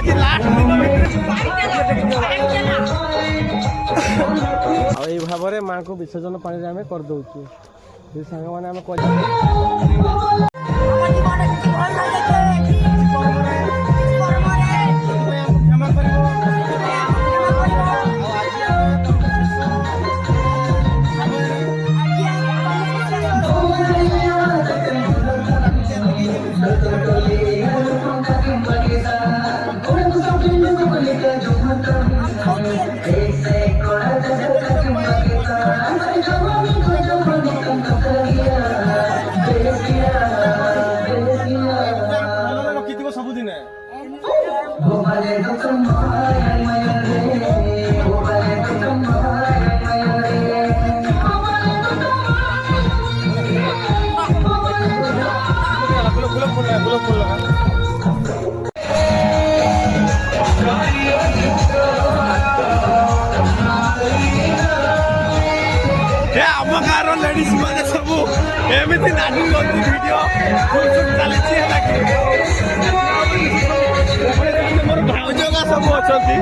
आज लास्ट दिन এই ভাବରେ মাଙ୍କୁ ବିସର୍ଜନ ପାଣିରେ ଆମେ କରିଦେଉଛୁ। ସେ ସାଙ୍ଗମାନେ ଆମେ ରଖିଥିବ ସବୁଦିନ। ଆମ ଗାଁର ଲେଡିଜ ମାନେ ସବୁ ଏମିତି ନାଚୁଛନ୍ତି, ଭିଡିଓ ଚାଲିଛି ହେଲା କି ମୋର ଭାଉଜଗା ସବୁ ଅଛନ୍ତି,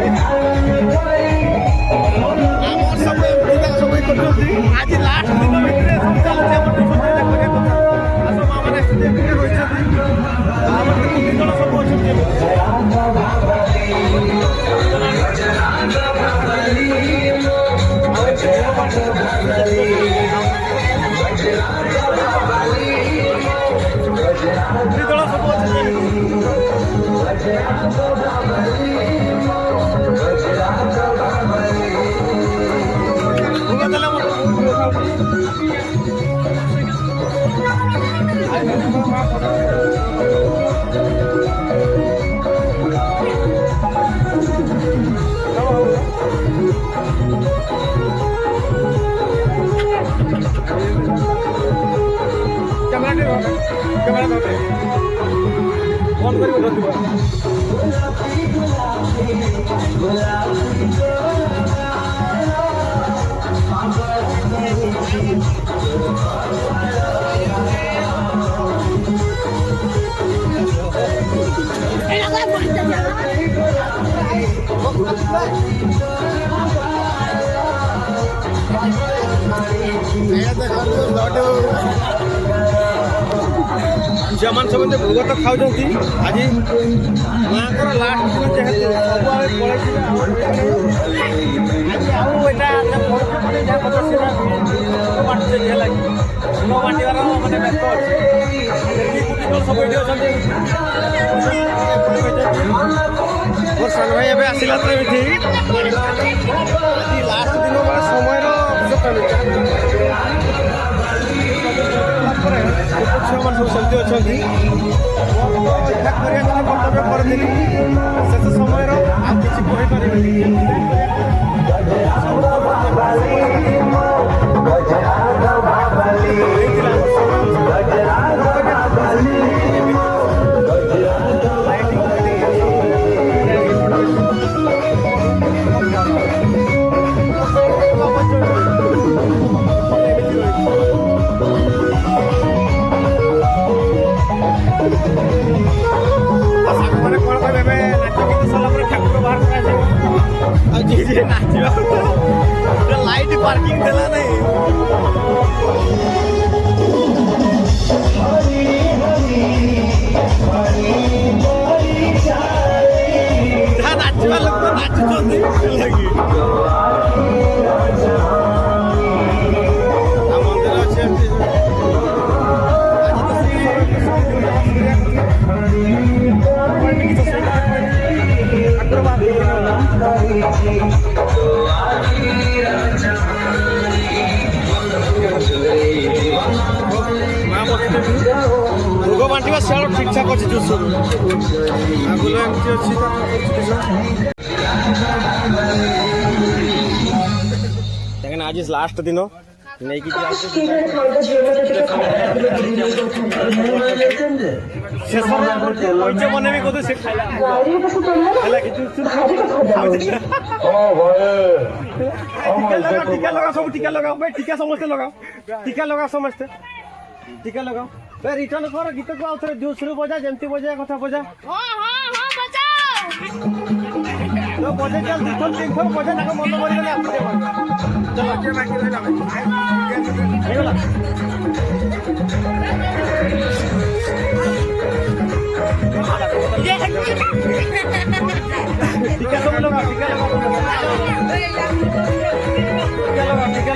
ଆମର ସବୁ ଏମିତି ସବୁ କରୁଛନ୍ତି। ଆଜି ଲାଷ୍ଟ ଦିନ ଭିତରେ ସବୁ ଚାଲିଛି ଆମର କରିବା କଥା। ଆଉ ସବୁ ଆମର ରହିଛନ୍ତି, ଆମର ତିନି ଜଣ ସବୁ ଅଛନ୍ତି। ক্যামেরা ধরে বন্ধ করে ধরতে ଝିଅମାନେ ସମସ୍ତେ ଭୋଗ ତ ଖାଉଛନ୍ତି। ଆଜି ମାଆଙ୍କର ଲାଷ୍ଟ ଦିନ ଯେହେତୁ ସବୁ ଆମେ ପଳେଇଯିବେ, ଆଜି ଆଉ ଏଇଟା ଯାହା କଥା ସେଟା ବାଣ୍ଟୁଛେ ହେଲା କି ନ ବାଣ୍ଟିବାର ମାନେ ବ୍ୟସ୍ତ ଅଛି। ସବୁ ଏଠି ଅଛନ୍ତି। ମୋର ସାନ ଭାଇ ଏବେ ଆସିଲା ତ ଏଠି। ଆଜି ଲାଷ୍ଟ ଦିନ ମାନେ ସମୟର ଝିଅମାନେ ସବୁ ସେମିତି ଅଛନ୍ତି। ଠିକ୍ କରିବା କଥା କର୍ତ୍ତବ୍ୟ କରିଥିଲି। ଶେଷ ସମୟର ଆଉ କିଛି କହିପାରିବିନି। लाइट पार्किंग देला नहीं नाचवा लोक नाचुଛନ୍ତି लगी मंदिर अच्छे भोग बांटा साल ठीक ठाक अच्छे जो सब आगुल एमती अच्छी देखना आज लास्ट दिन नहीं मन भी कदू से खाइला टीका लगाओ सब टीका लगाओ भाई टीका समस्ते लगाओ टीका लगाओ समस्ते टीका लगाओ भाई रिटर्न कर गीत को आउ थे जोश बजा जमती बजा कथा बजा তো বজে চল 2-3 বজে তাকে মন করে গেলে আপনি চলো কে বাকি রইলা এইগুলা টিকা সব লোক টিকা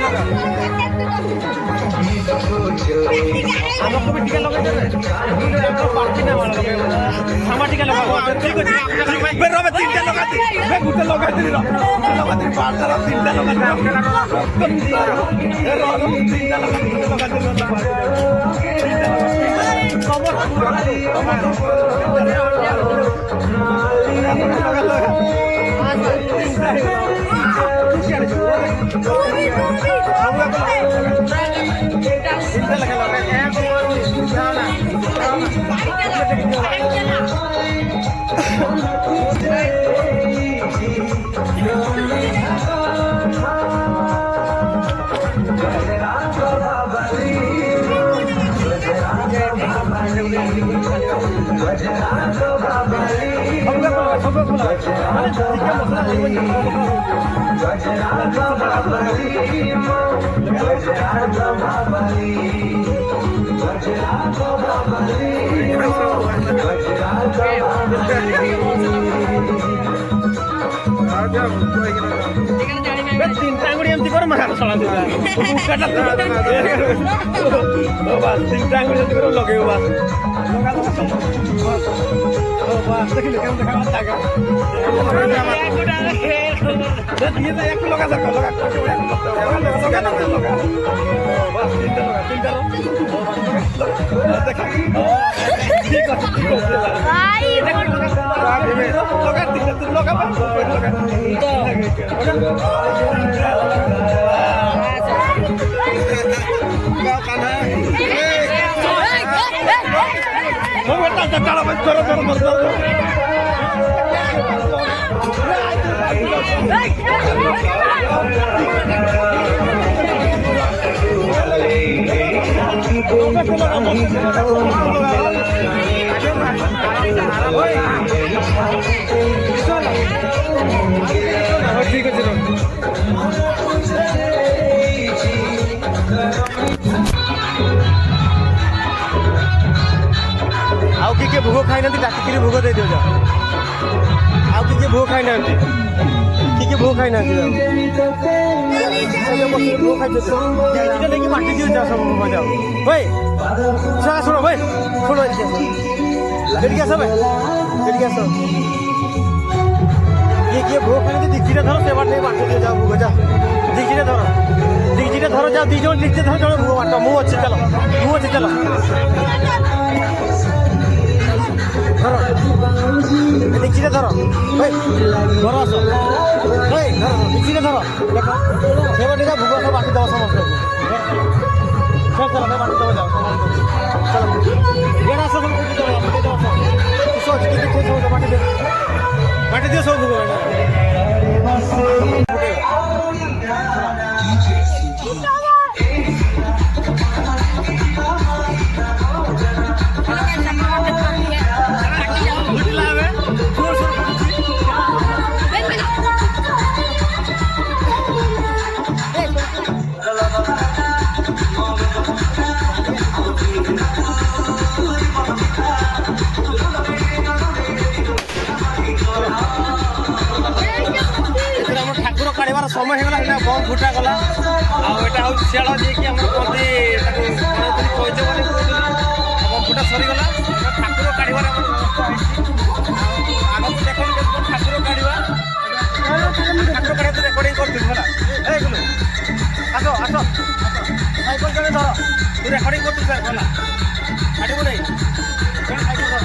লগা আমাকে भी টিকা লগাই দেবে আমরা পারছি না মারা আমার টিকা লগাবো ঠিক আছে বের হবে তিনটা লাগাতে বে গুটা লগাই দিলি লাগাতে পারতাম তিনটা লাগাতে এর রকম তিনটা লাগাতে খবর তিনটা আঙুলি এমতি করে মারা চলা দিবা তিনটা আঙুলি এমতি করে লগে বাস দেখিলে কেমন দেখা আমার টাকা দিয়ে দেয় একটু লগা থাকো লগা বাস তিনটা দেখা ঠিক আছে লগা তিনটা তুই লগা ঠিক আছে ଆଉ କିଏ ଭୋଗ ଖାଇନାହାନ୍ତି ଡାକିକିରି ଭୋଗ ଦେଇଦିଅ ଯାଅ ଆଉ କିଏ ଭୋଗ ଖାଇନାହାନ୍ତି କିଏ ଭୋଗ ଖାଇନାହାନ୍ତି ଭୋଗ ଖାଇଛ ନେଇକି ମାଟି ଦିଅ ଯାଅ ସବୁ ମଜା ଭାଇ ଶୁଣ ଭାଇ ଶୁଣ ଏଠିକି ଆସ ଭାଇ ଏଠିକି ଆସ କିଏ ଭୋଗ ଖାଇନାହାନ୍ତି ଦିଗିଟା ଧର ସେ ବାଟ ମାଟି ଦିଅ ଯାଅ ଭୋଗ ଯାଅ ଦିଗିଟା ଧର ଯାଅ 2 ଜଣ ଦିଗିଟା ଧର ଜଣେ ଭୋଗ ବାଟ ମୁଁ ଅଛି ଚାଲ ধরো দেখছিটা ধরো ভাই ধরো আসো ভাই ধরো দেখছিটা ধরো দেখো সেবার দিকে ভোগ সব বাটি দেওয়া সমস্ত সব চলো বাটি দেওয়া যাও চলো এর আসো সব বাটি দেওয়া সব কি দেখছো সব বাটি দিও সব ভোগ समय होगा बम फुटा गला आटा हूँ शियाल जी आम कहते खोज बम फुटा सरीगला ठाकुर काढ़ार आग देख ठाकुर काढ़ा ठाकुर काढ़ा तो रेकर्डिंग कर आस आस साइकेल जड़े धर तू रेकर्डिंग कर गला काटू नहीं साइकेल धर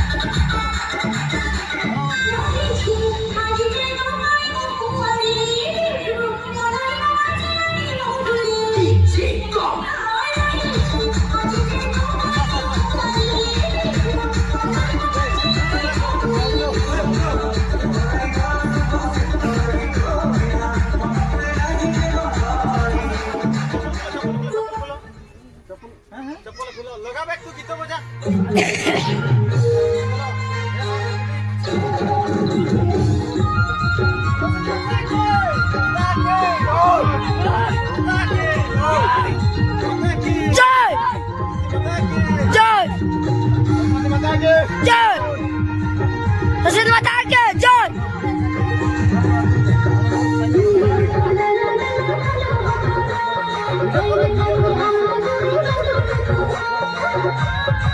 लगा बैग तू गीत बजा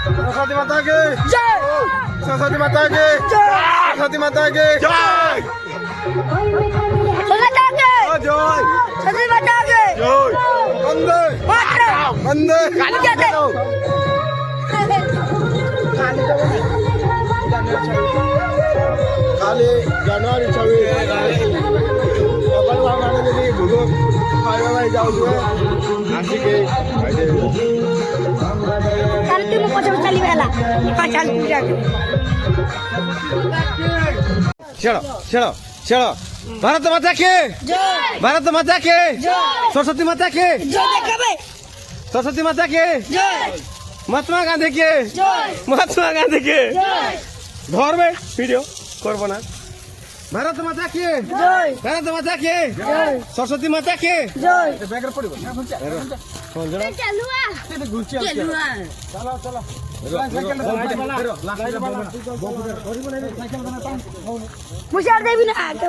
सरस्वती माता की जय सरस्वती माता की जय सरस्वती माता की जय सरस्वती माता की जय सरस्वती माता की जय वंदे मातरम वंदे काली जनवरी 26 सकाल भाई भोग खाଇବା ପାଇଁ ଯାଉଥିବେ ଆସିକି ଚାଲ ତୁ ମୋ ପଛରେ ଚାଲିବା ହେଲା ହଁ ଚାଲ ତୁ ଯା चलो चलो चलो भारत माता के जय भारत माता के जय सरस्वती माता के जय देखाबे सरस्वती माता के जय महात्मा गांधी के जय महात्मा गांधी के जय घर में वीडियो करबो ना भारत माता के जय भारत माता के जय सरस्वती माता के जय बैग रे पड़िबो कौन जरा चलुआ घुरची चलुआ चलो चलो मुझे देवी ना आगे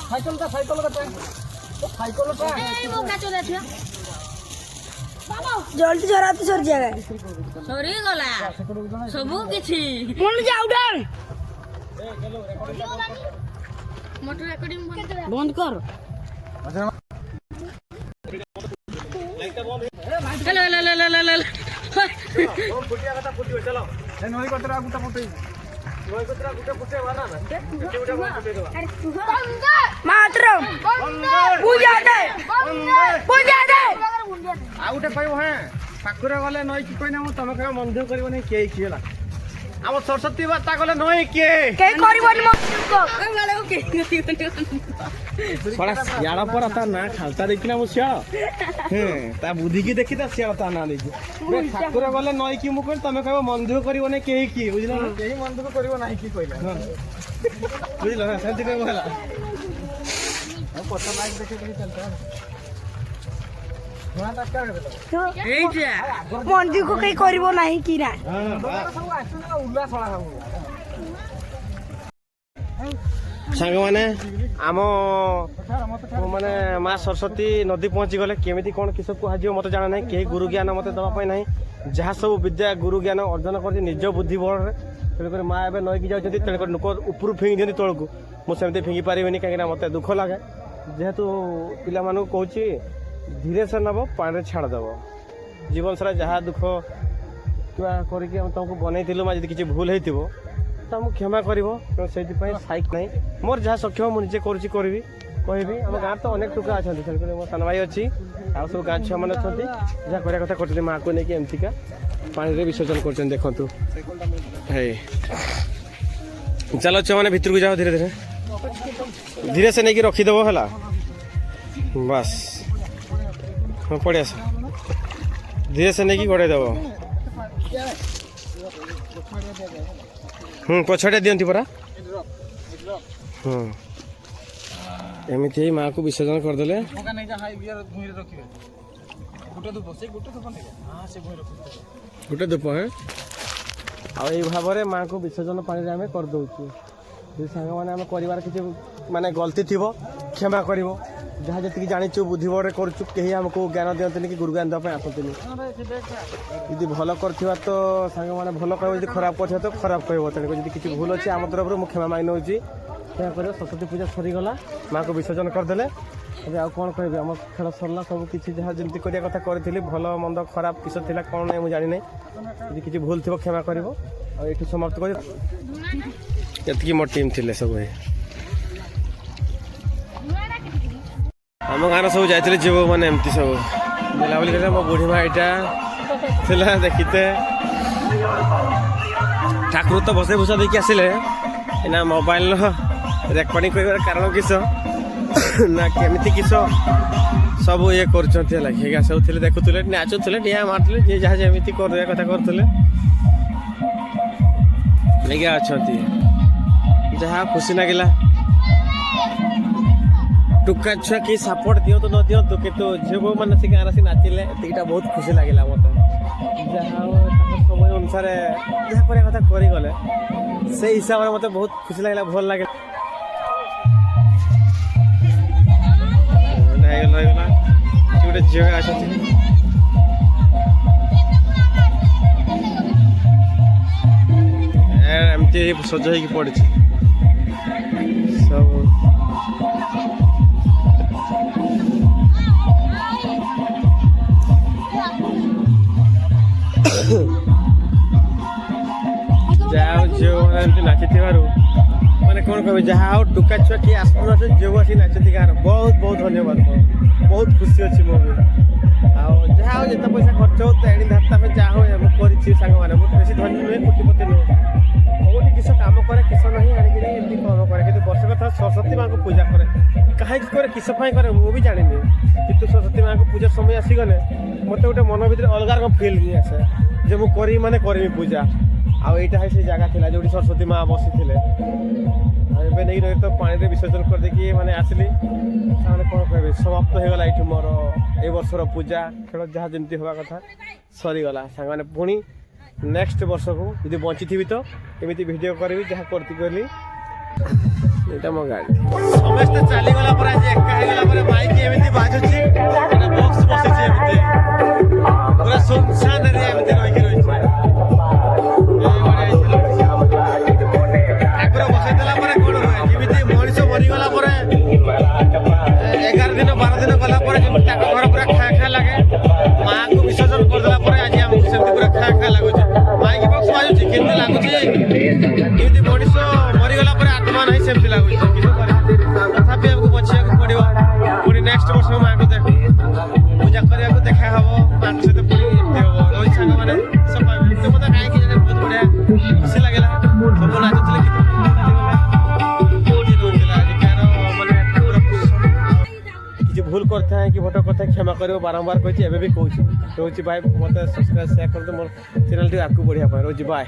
साइकिल का ए वो का चला छिया बाबा जल्दी जरा तो सर जागा ସରି ଗଲା ସବୁ କିଛି मन जाऊ डन ମୋଟର ରେକର୍ଡିଂ बंद कर hello hello hello hello hello फुटिया कथा फुटियो चलो ए नई कतरा गुटा फुटई नई कतरा गुटा फुटे मारना ना गुटा फुटे देवा मातरम पूजा दे पूजा दे आ गुटे कहबो हे पाखुरे गले नई कि कहना हम तमे कह मंदिर करबो नै के किला हम सरस्वती माता गले नई के के करबनी मत को बड़ा सियाड़ा पर ता ना खालता देखिना मु सियाड़ा ता बुद्धि की देखि ता सियाड़ा ता ना देखि बे ठाकुर गले नई कि मु कह तमे कहबो मंदिर करबो नै के की बुझला ना केही मंदिर करबो नै की कहला बुझला ना शांति कहबो हला अब पता लाइक देखे के चलता वहां तक कर दे ଏଇଟା मंदिर को कहीं करबो नहीं की ना हां सब आसु ना उल्ला छळा सब सांग माने आम माने माँ सरस्वती नदी पहुँची गले केमी कौन किस कह मत जाना ना कहीं गुरु ज्ञान मत दवाई ना जहाँ सब विद्या गुरु ज्ञान अर्जन कर निज बुद्धि बल तेणुक माँ एवं नईकी जाऊँच तेणुक लोक उपरू फिंगी दिखती तौक मुझे पारि कहीं मत दुख लगे जेहेतु पिला कहूँ धीरे से नब पानी छाड़देव जीवन सारा जहाँ दुख करके तुमको बनईलु माँ जी किसी भूल हो तुमको क्षमा कर साइक ना मोर जहाँ सक्षम मुझे करी कहबी आम गाँव तो अनेक टुका अच्छा मो सान भाई अच्छी आउ सब गाँ छुआ मैंने अच्छा जहाँ कराया कथा कर माँ को लेकिन एमतीका पानी विसर्जन कर देखु चलो छुआ मैंने भितर को जाओ धीरे धीरे धीरे से नहीं रखीदेव है बस हाँ पड़े आस धीरे से नहीं गड़ेदेव पछाड़िया दिखती परा एमती माँ को विसर्जन करदे गोटे धूप है आई भाव माँ को विसर्जन पानी आम करदे सांग मैंने आम कर माने गलती थी क्षमा कर जहाँ जी जाचु बुद्धि बड़े करूँ कहीं आमको ज्ञान दिखती कि गुरु ज्ञान देवाई आसती यदि भल कर तो सांग मैंने भल कह खराब कर तो खराब कह तेणुक जी किसी भूल अच्छे आम तरफ मुझे क्षमा मांग नौ क्या कर सरस्वती पूजा सरीगला माँ को विसर्जन करदे अभी आउ कौन कह आम खेल सरला सब किसी जहाँ जमी करने कथा करी भल मंद खराब किस थी कौन नहीं मुझे जानी यदि किसी भूल थी क्षमा कर समाप्त कर मो टीम थी सब आम गाँव सब जाते जीव मैंने एमती सब बुलाबुली कर मो बुढ़ी माँ यहाँ देखते ठाकुर तो बसे भूसा देखिए आसिले ना मोबाइल रेकर्डिंग कर कारण किस ना केमी किस सब ये कर सब देखुले नाचुले डिया मारुले जी जहाँ जमी कर कथा करुले अच्छा जहाँ खुशी लगिला टुका छुआ कि सपोर्ट दिंतु न दिंतु कितु झील मैंने से गाँव नाचिले एतिकटा बहुत खुशी लगे मत जहाँ समय अनुसार जहाँ कर कथा करगले से हिसाब से मत बहुत खुशी लगे भल लगे गोटे झील ସଜ ହେଇକି ପଡ଼ିଛି ସବୁ। ଯାହା ହଉ ଝିଅମାନେ ଏମିତି ନାଚିଥିବାରୁ ମାନେ କ'ଣ କହିବି, ଯାହା ହଉ ଟୁକା ଛୁଆ କିଏ ଆସୁନଥିଲେ ଝିଅ ଆସି ନାଚନ୍ତି ଗାଁର, ବହୁତ ବହୁତ ଧନ୍ୟବାଦ। ବହୁତ ଖୁସି ଅଛି ମୁଁ ବି। ଆଉ ଯାହା ହଉ ଯେତେ ପଇସା ଖର୍ଚ୍ଚ ହଉ ତ ଏଣି ଧାତା ପାଇଁ ଯାହା ହଉ ମୁଁ କରିଛି ସାଙ୍ଗମାନେ। ମୁଁ ବେଶୀ ଧନୀ ନୁହେଁ, କୋଟିପତି ନୁହେଁ, କୋଉଠି କିସ କାମ କରେ କିସ ନାହିଁ ଆଣିକିରି ଏମିତି କାମ କରେ, କିନ୍ତୁ ବର୍ଷକ ଥର ସରସ୍ୱତୀ ମାଆଙ୍କୁ ପୂଜା କରେ। କାହିଁକି କରେ କିସ ପାଇଁ କରେ ମୁଁ ବି ଜାଣିନି, କିନ୍ତୁ ସରସ୍ୱତୀ ମାଆଙ୍କ ପୂଜା ସମୟ ଆସିଗଲେ ମୋତେ ଗୋଟେ ମନ ଭିତରେ ଅଲଗା ରକମ ଫିଲିଂ ଆସେ ଯେ ମୁଁ କରିବି ମାନେ କରିବି ପୂଜା। ଆଉ ଏଇଟା ହିଁ ସେ ଜାଗା ଥିଲା ଯେଉଁଠି ସରସ୍ୱତୀ ମାଆ ବସିଥିଲେ। ଆଉ ଏବେ ନେଇକି ତ ପାଣିରେ ବିସର୍ଜନ କରିଦେଇକି ମାନେ ଆସିଲି। ତାମାନେ କ'ଣ କହିବି, ସମାପ୍ତ ହେଇଗଲା ଏଇଠି ମୋର ଏ ବର୍ଷର ପୂଜା ଖେଳ ଯାହା ଯେମିତି ହେବା କଥା ସରିଗଲା। ସାଙ୍ଗମାନେ ପୁଣି ନେକ୍ସଟ ବର୍ଷକୁ ଯଦି ବଞ୍ଚିଥିବି ତ ଏମିତି ଭିଡ଼ିଓ କରିବି ଯାହା କରିତି କଲି। ଏଇଟା ମୋ ଗାଡ଼ି। ସମସ୍ତେ ଚାଲିଗଲା ପରେ ଆଜି ଏକା ହେଇଗଲା ପରେ ମାଇକ୍ ଏମିତି ବାଜୁଛି, ବକ୍ସ ବସିଛି ଏମିତି ପୁରା ସୁନସାନ ଏରିଆ ଏମିତି ରହିକି ରହିଛି। ଠାକୁର ବସେଇ ଦେଲା ପରେ କ'ଣ ହୁଏ, ଯେମିତି ମଣିଷ ମରିଗଲା ପରେ 11 ଦିନ 12 ଦିନ ଗଲା ପରେ ଯେମିତି ତାଙ୍କ ଘର ପୁରା ଖାଁ ଖାଁ ଲାଗେ, ମାଆକୁ ବିସର୍ଜନ କରିଦେଲା ପରେ ଆଜି ଆମକୁ ସେମିତି ପୁରା ଖାଁ ଖାଁ ଲାଗୁଛି। ମାଇକ୍ ବକ୍ସ ବାଜୁଛି କେମିତି ଲାଗୁଛି, ଯେମିତି ମଣିଷ ମରିଗଲା ପରେ ଆତ୍ମା ନାହିଁ ସେମିତି ଲାଗୁଛି। କିଛି ତଥାପି ଆମକୁ ବଞ୍ଚିବାକୁ ପଡ଼ିବ। ପୁଣି ନେକ୍ସଟ ବର୍ଷ ମାଆଙ୍କୁ ଦେଖ ପୂଜା କରିବାକୁ ଦେଖା ହବ, ମାଆଙ୍କ ସହିତ ପୁଣି ଏମିତି ହବ। ରହି ସାଙ୍ଗମାନେ କିସ କହିବେ, ତ ମୋତେ କାହିଁକି ଜାଣେ ବହୁତ ବଢ଼ିଆ ଖୁସି ଲାଗିଲା। ସବୁ ନାଚୁଥିଲେ, ଗୀତ ରହୁଥିଲା ଆଜି କାହାର ମାନେ ଠାକୁର କିଛି ଭୁଲ କରିଥାଏ କି ଭୋଟ କରିଥାଏ କ୍ଷମା କରିବ, ବାରମ୍ବାର କହିଛି, ଏବେ ବି କହୁଛି। ରହୁଛି ବାଏ। ମୋତେ ସବସ୍କ୍ରାଇବ୍ ସେୟାର କରନ୍ତୁ ମୋର ଚ୍ୟାନେଲଟି ଆଗକୁ ବଢ଼ିବା ପାଇଁ। ରହୁଛି ବାଏ।